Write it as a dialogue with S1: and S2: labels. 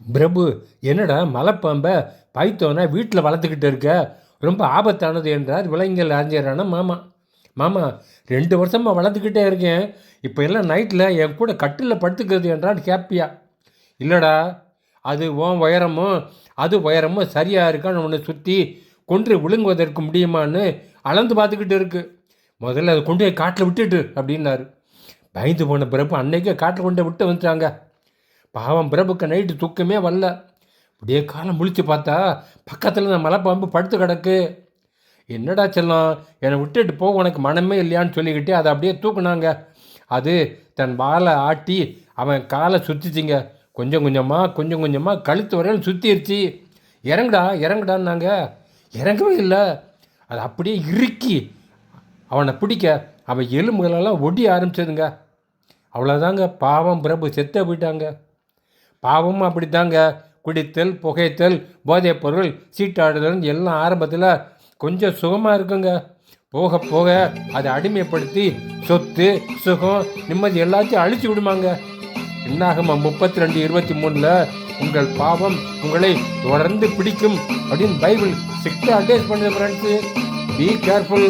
S1: பிரபு, என்னடா மலைப்பாம்பை பைத்தோனை வீட்டில் வளர்த்துக்கிட்டு இருக்க, ரொம்ப ஆபத்தானது என்றார் விலங்கியல் அறிஞரான மாமா. மாமா, 2 வருஷமாக வளர்த்துக்கிட்டே இருக்கேன், இப்போ எல்லாம் நைட்டில் என் கூட கட்டில் படுத்துக்கிறது என்றான் ஹாப்பியா. இல்லைடா, அது உயரமும் அது உயரமும் சரியாக இருக்கான்னு உன்னை சுற்றி கொன்று விழுங்குவதற்கு முடியுமான்னு அளந்து பார்த்துக்கிட்டு இருக்கு. முதல்ல அதை கொண்டு போய் காட்டில் விட்டுட்டு அப்படின்னாரு. பயந்து போன பிரபு அன்னைக்கே காட்டில் கொண்டு விட்டு வந்துட்டாங்க. பாவம் பிரபுக்கு நைட்டு தூக்கமே வரல. அப்படியே காலம் முழிச்சு பார்த்தா பக்கத்தில் நான் மலைப்பாம்பு படுத்து கிடக்கு. என்னடா செல்லம், என்னை விட்டுட்டு போக உனக்கு மனமே இல்லையான்னு சொல்லிக்கிட்டு அதை அப்படியே தூக்குனாங்க. அது தன் வாலை ஆட்டி அவன் காலை சுற்றிச்சிங்க. கொஞ்சம் கொஞ்சமாக கழுத்து வரையிலும் சுற்றிருச்சு. இறங்குடா இறங்குடான்னாங்க. இறங்கவே இல்லை. அது அப்படியே இறுக்கி அவனை பிடிக்க அவன் எலும்புகளெல்லாம் ஒடி ஆரம்பிச்சதுங்க. அவ்வளோதாங்க, பாவம் பிரபு செத்த போயிட்டாங்க. பாவமும் அப்படித்தாங்க. குடித்தல், புகைத்தல், போதைப் பொருள், சீட்டாடுதல் எல்லாம் ஆரம்பத்தில் கொஞ்சம் சுகமாக இருக்குங்க. போக போக அதை அடிமைப்படுத்தி சொத்து, சுகம், நிம்மதி எல்லாத்தையும் அழிச்சு விடுமாங்க. என்னாகமம் 32:23 உங்கள் பாவம் உங்களை தொடர்ந்து பிடிக்கும் அப்படின்னு பைபிள் ஸ்ட்ரிக்டாக அட்வைஸ் பண்ணுது ஃப்ரெண்ட்ஸு. Be careful.